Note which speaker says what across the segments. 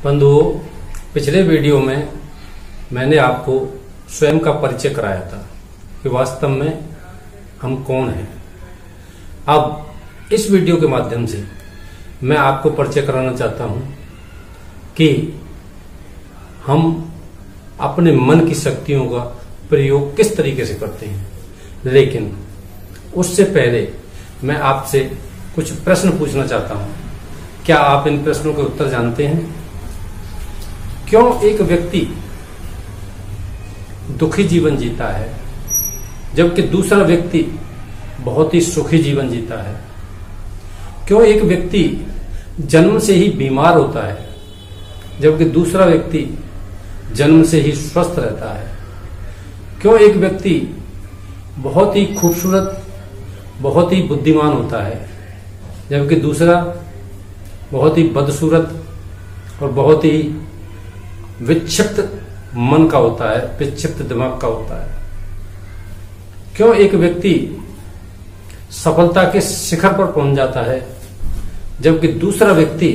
Speaker 1: बंधुओं, पिछले वीडियो में मैंने आपको स्वयं का परिचय कराया था कि वास्तव में हम कौन हैं। अब इस वीडियो के माध्यम से मैं आपको परिचय कराना चाहता हूं कि हम अपने मन की शक्तियों का प्रयोग किस तरीके से करते हैं। लेकिन उससे पहले मैं आपसे कुछ प्रश्न पूछना चाहता हूं। क्या आप इन प्रश्नों के उत्तर जानते हैं? क्यों एक व्यक्ति दुखी जीवन जीता है जबकि दूसरा व्यक्ति बहुत ही सुखी जीवन जीता है? क्यों एक व्यक्ति जन्म से ही बीमार होता है जबकि दूसरा व्यक्ति जन्म से ही स्वस्थ रहता है? क्यों एक व्यक्ति बहुत ही खूबसूरत, बहुत ही बुद्धिमान होता है जबकि दूसरा बहुत ही बदसूरत और बहुत ही विक्षिप्त मन का होता है, विक्षिप्त दिमाग का होता है? क्यों एक व्यक्ति सफलता के शिखर पर पहुंच जाता है जबकि दूसरा व्यक्ति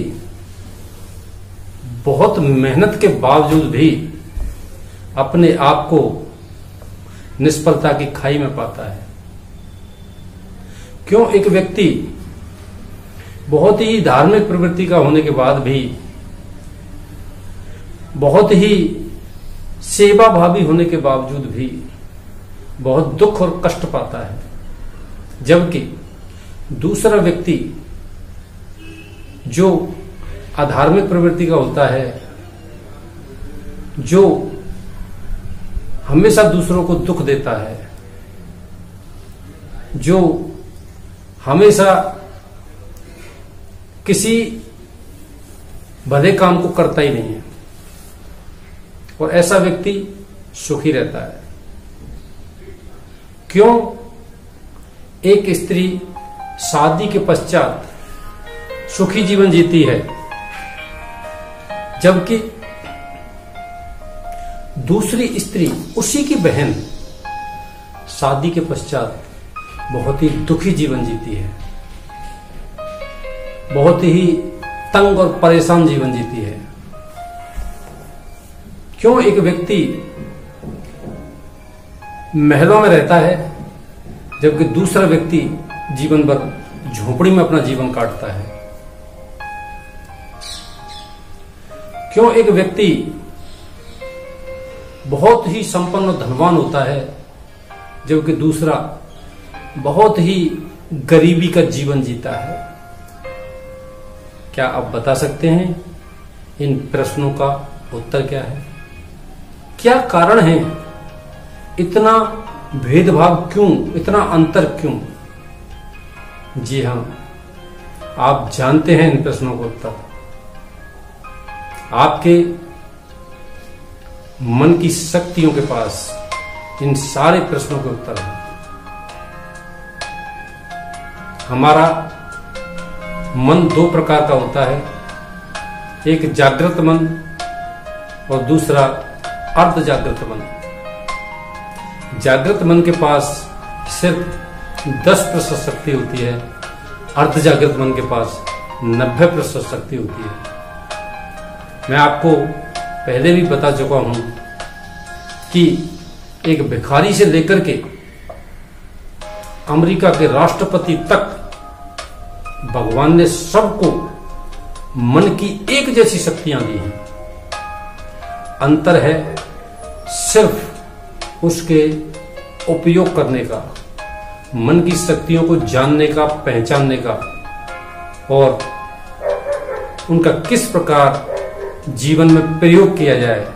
Speaker 1: बहुत मेहनत के बावजूद भी अपने आप को निष्फलता की खाई में पाता है? क्यों एक व्यक्ति बहुत ही धार्मिक प्रवृत्ति का होने के बाद भी, बहुत ही सेवा भावी होने के बावजूद भी बहुत दुख और कष्ट पाता है, जबकि दूसरा व्यक्ति जो अधार्मिक प्रवृत्ति का होता है, जो हमेशा दूसरों को दुख देता है, जो हमेशा किसी भले काम को करता ही नहीं है, और ऐसा व्यक्ति सुखी रहता है? क्यों एक स्त्री शादी के पश्चात सुखी जीवन जीती है जबकि दूसरी स्त्री, उसी की बहन, शादी के पश्चात बहुत ही दुखी जीवन जीती है, बहुत ही तंग और परेशान जीवन जीती है? क्यों एक व्यक्ति महलों में रहता है जबकि दूसरा व्यक्ति जीवन भर झोपड़ी में अपना जीवन काटता है? क्यों एक व्यक्ति बहुत ही संपन्न और धनवान होता है जबकि दूसरा बहुत ही गरीबी का जीवन जीता है? क्या आप बता सकते हैं इन प्रश्नों का उत्तर क्या है? क्या कारण है? इतना भेदभाव क्यों, इतना अंतर क्यों? जी हां, आप जानते हैं इन प्रश्नों का उत्तर। आपके मन की शक्तियों के पास इन सारे प्रश्नों के उत्तर हैं। हमारा मन दो प्रकार का होता है, एक जागृत मन और दूसरा अर्ध जागृत मन। जागृत मन के पास सिर्फ 10% शक्ति होती है, अर्ध जागृत मन के पास 90% शक्ति होती है। मैं आपको पहले भी बता चुका हूं कि एक भिखारी से लेकर के अमेरिका के राष्ट्रपति तक भगवान ने सबको मन की एक जैसी शक्तियां दी हैं। अंतर है सिर्फ उसके उपयोग करने का, मन की शक्तियों को जानने का, पहचानने का, और उनका किस प्रकार जीवन में प्रयोग किया जाए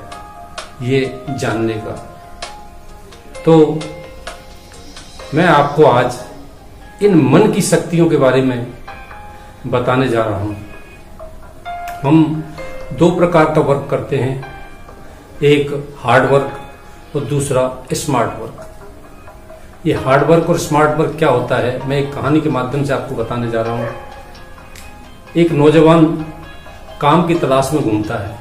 Speaker 1: ये जानने का। तो मैं आपको आज इन मन की शक्तियों के बारे में बताने जा रहा हूं। हम दो प्रकार का वर्क करते हैं, एक हार्ड वर्क और दूसरा स्मार्ट वर्क। ये हार्ड वर्क और स्मार्ट वर्क क्या होता है, मैं एक कहानी के माध्यम से आपको बताने जा रहा हूं। एक नौजवान काम की तलाश में घूमता है।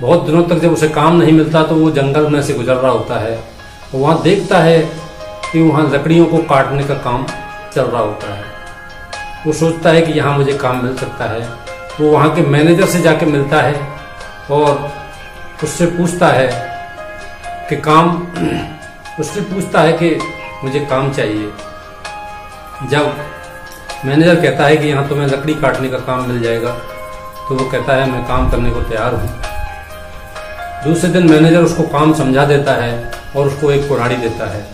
Speaker 1: बहुत दिनों तक जब उसे काम नहीं मिलता तो वो जंगल में से गुजर रहा होता है, और वहां देखता है कि वहां लकड़ियों को काटने का काम चल रहा होता है। वो सोचता है कि यहाँ मुझे काम मिल सकता है, वो वहाँ के मैनेजर से जाके मिलता है और उससे पूछता है कि मुझे काम चाहिए। जब मैनेजर कहता है कि यहाँ तुम्हें लकड़ी काटने का काम मिल जाएगा, तो वो कहता है मैं काम करने को तैयार हूँ। दूसरे दिन मैनेजर उसको काम समझा देता है और उसको एक कुल्हाड़ी देता है।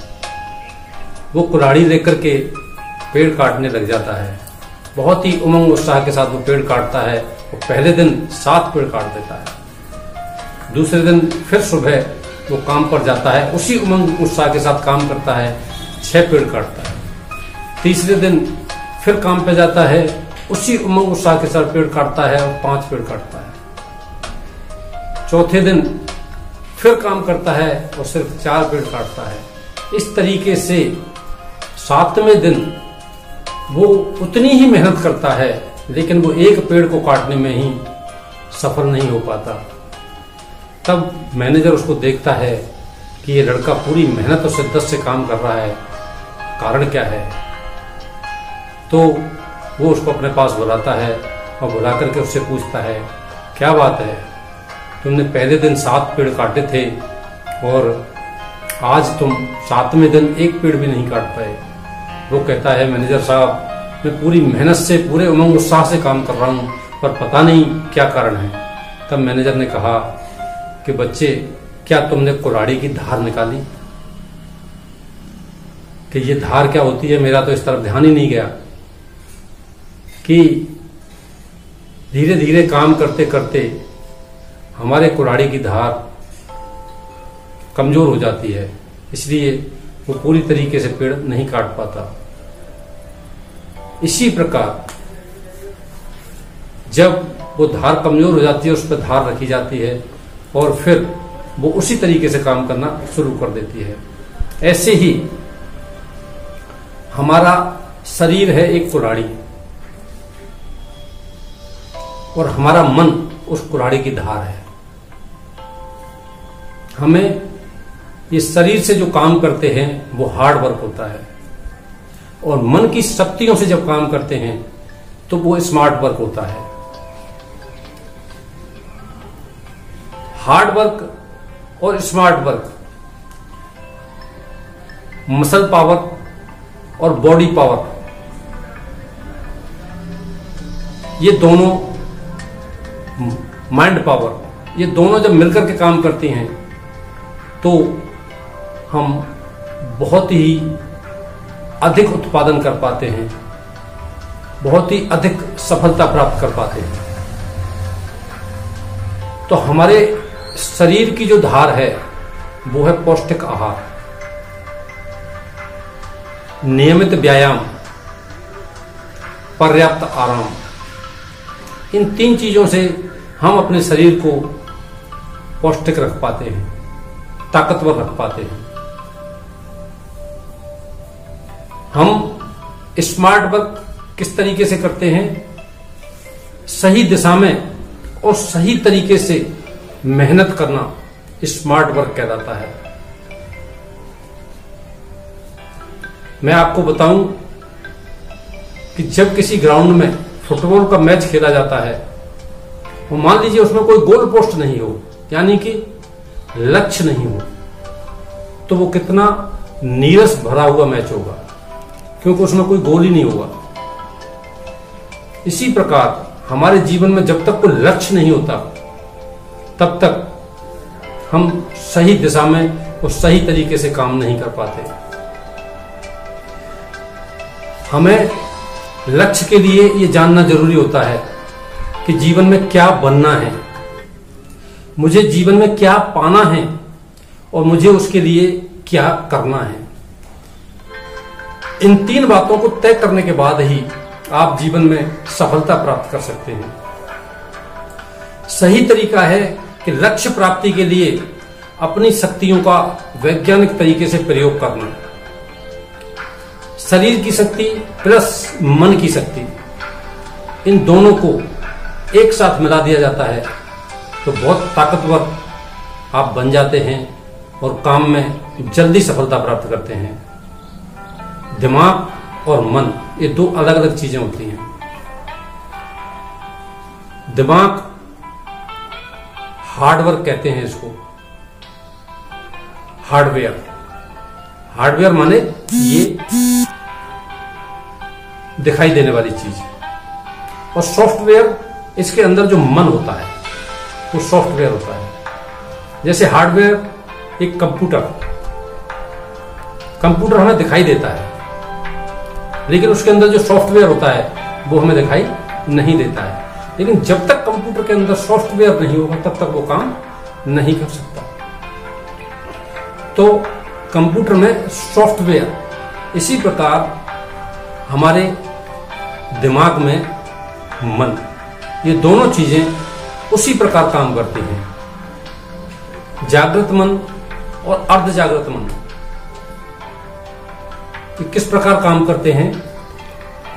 Speaker 1: वो कुल्हाड़ी लेकर के पेड़ काटने लग जाता है। बहुत ही उमंग उत्साह के साथ वो पेड़ काटता है और पहले दिन 7 पेड़ काट देता है। दूसरे दिन फिर सुबह वो काम पर जाता है, उसी उमंग उत्साह के साथ काम करता है, 6 पेड़ काटता है। तीसरे दिन फिर काम पे जाता है, उसी उमंग उत्साह के साथ पेड़ काटता है और 5 पेड़ काटता है। चौथे दिन फिर काम करता है और सिर्फ 4 पेड़ काटता है। इस तरीके से 7वें दिन वो उतनी ही मेहनत करता है, लेकिन वो एक पेड़ को काटने में ही सफल नहीं हो पाता। तब मैनेजर उसको देखता है कि ये लड़का पूरी मेहनत और शिद्दत से काम कर रहा है, कारण क्या है। तो वो उसको अपने पास बुलाता है और बुला करके उससे पूछता है, क्या बात है, तुमने पहले दिन 7 पेड़ काटे थे और आज तुम 7वें दिन एक पेड़ भी नहीं काट पाए। वो कहता है, मैनेजर साहब, मैं पूरी मेहनत से, पूरे उमंग उत्साह से काम कर रहा हूँ, पर पता नहीं क्या कारण है। तब मैनेजर ने कहा कि बच्चे, क्या तुमने कुल्हाड़ी की धार निकाली कि ये धार क्या होती है? मेरा तो इस तरफ ध्यान ही नहीं गया कि धीरे धीरे काम करते करते हमारे कुल्हाड़ी की धार कमजोर हो जाती है, इसलिए वो पूरी तरीके से पेड़ नहीं काट पाता। इसी प्रकार जब वो धार कमजोर हो जाती है, उस पर धार रखी जाती है और फिर वो उसी तरीके से काम करना शुरू कर देती है। ऐसे ही हमारा शरीर है एक कुल्हाड़ी और हमारा मन उस कुल्हाड़ी की धार है। हमें ये शरीर से जो काम करते हैं वो हार्ड वर्क होता है, और मन की शक्तियों से जब काम करते हैं तो वो स्मार्ट वर्क होता है। हार्ड वर्क और स्मार्ट वर्क, मसल पावर और बॉडी पावर, ये दोनों, माइंड पावर, ये दोनों जब मिलकर के काम करती हैं तो हम बहुत ही अधिक उत्पादन कर पाते हैं, बहुत ही अधिक सफलता प्राप्त कर पाते हैं। तो हमारे शरीर की जो धार है वो है पौष्टिक आहार, नियमित व्यायाम, पर्याप्त आराम। इन 3 चीजों से हम अपने शरीर को पौष्टिक रख पाते हैं, ताकतवर रख पाते हैं। हम स्मार्ट वर्क किस तरीके से करते हैं? सही दिशा में और सही तरीके से मेहनत करना स्मार्ट वर्क कहलाता है। मैं आपको बताऊं कि जब किसी ग्राउंड में फुटबॉल का मैच खेला जाता है और मान लीजिए उसमें कोई गोल पोस्ट नहीं हो, यानी कि लक्ष्य नहीं हो, तो वो कितना नीरस भरा हुआ मैच होगा, क्योंकि उसमें कोई गोल ही नहीं होगा। इसी प्रकार हमारे जीवन में जब तक कोई लक्ष्य नहीं होता तब तक हम सही दिशा में और सही तरीके से काम नहीं कर पाते। हमें लक्ष्य के लिए ये जानना जरूरी होता है कि जीवन में क्या बनना है, मुझे जीवन में क्या पाना है और मुझे उसके लिए क्या करना है। इन 3 बातों को तय करने के बाद ही आप जीवन में सफलता प्राप्त कर सकते हैं। सही तरीका है कि लक्ष्य प्राप्ति के लिए अपनी शक्तियों का वैज्ञानिक तरीके से प्रयोग करना। शरीर की शक्ति प्लस मन की शक्ति, इन दोनों को एक साथ मिला दिया जाता है तो बहुत ताकतवर आप बन जाते हैं और काम में जल्दी सफलता प्राप्त करते हैं। दिमाग और मन, ये 2 अलग अलग चीजें होती हैं। दिमाग हार्डवर्क कहते हैं इसको, हार्डवेयर। हार्डवेयर माने ये दिखाई देने वाली चीज, और सॉफ्टवेयर इसके अंदर जो मन होता है वो सॉफ्टवेयर होता है। जैसे हार्डवेयर एक कंप्यूटर हमें दिखाई देता है, लेकिन उसके अंदर जो सॉफ्टवेयर होता है वो हमें दिखाई नहीं देता है। लेकिन जब तक कंप्यूटर के अंदर सॉफ्टवेयर नहीं होगा तब तक वो काम नहीं कर सकता। तो कंप्यूटर में सॉफ्टवेयर, इसी प्रकार हमारे दिमाग में मन, ये दोनों चीजें उसी प्रकार काम करती हैं। जागृत मन और अर्ध जागृत मन ये किस प्रकार काम करते हैं,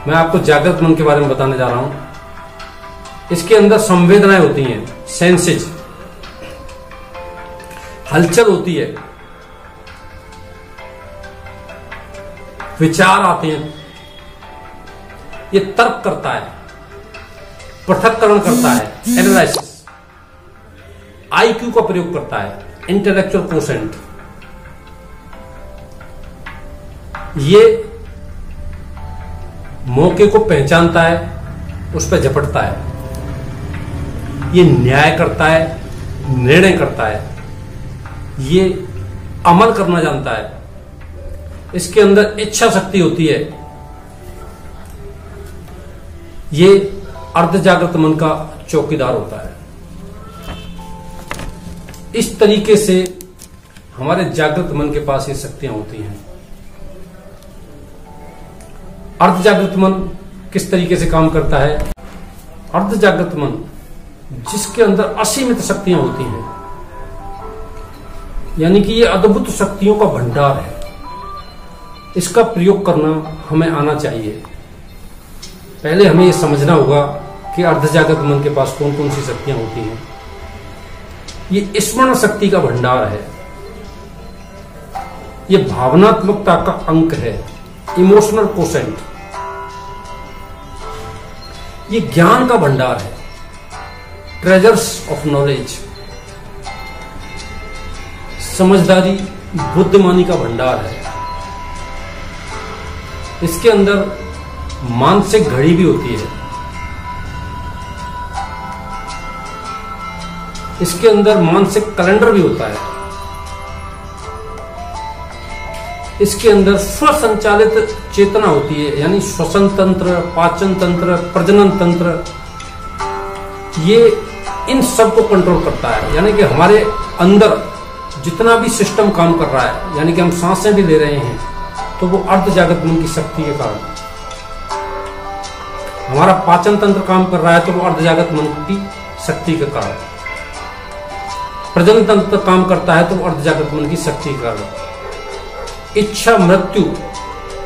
Speaker 1: मैं आपको जागृत मन के बारे में बताने जा रहा हूं। इसके अंदर संवेदनाएं होती हैं, सेंसेज, हलचल होती है, विचार आते हैं, ये तर्क करता है, पृथक्करण करता है, एनालिसिस, आईक्यू का प्रयोग करता है, इंटेलेक्चुअल कोशेंट। ये मौके को पहचानता है, उस पर झपटता है, ये न्याय करता है, निर्णय करता है, ये अमल करना जानता है, इसके अंदर इच्छा शक्ति होती है। ये अर्ध जागृत मन का चौकीदार होता है। इस तरीके से हमारे जागृत मन के पास ये शक्तियां होती हैं। अर्ध जागृत मन किस तरीके से काम करता है? अर्ध जागृत मन जिसके अंदर असीमित शक्तियां होती हैं, यानी कि ये अद्भुत शक्तियों का भंडार है, इसका प्रयोग करना हमें आना चाहिए। पहले हमें यह समझना होगा कि अर्ध जागृत मन के पास कौन कौन सी शक्तियां होती हैं। ये स्मरण शक्ति का भंडार है, ये भावनात्मकता का अंक है, इमोशनल कोशेंट। ये ज्ञान का भंडार है, ट्रेजर्स ऑफ नॉलेज। समझदारी, बुद्धिमानी का भंडार है। इसके अंदर मानसिक घड़ी भी होती है, इसके अंदर मानसिक कैलेंडर भी होता है, इसके अंदर स्वसंचालित चेतना होती है, यानी श्वसन तंत्र, पाचन तंत्र, प्रजनन तंत्र, ये इन सब को कंट्रोल करता है। यानी कि हमारे अंदर जितना भी सिस्टम काम कर रहा है, यानी कि हम सांसें भी ले रहे हैं, तो वो अर्ध जागृत मन की शक्ति के कारण। हमारा पाचन तंत्र काम कर रहा है तो वो अर्ध जागृत मन की शक्ति के कारण। प्रजनन तंत्र काम करता है तो वो अर्ध जागृत मन की शक्ति के कारण। इच्छा मृत्यु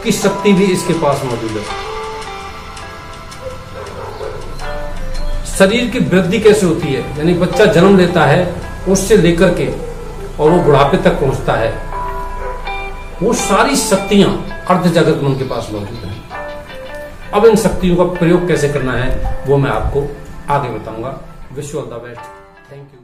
Speaker 1: की शक्ति भी इसके पास मौजूद है। शरीर की वृद्धि कैसे होती है, यानी बच्चा जन्म लेता है उससे लेकर के और वो बुढ़ापे तक पहुंचता है, वो सारी शक्तियां अर्ध जागृत मन के पास मौजूद हैं। अब इन शक्तियों का प्रयोग कैसे करना है वो मैं आपको आगे बताऊंगा। Wish you all the best. Thank you.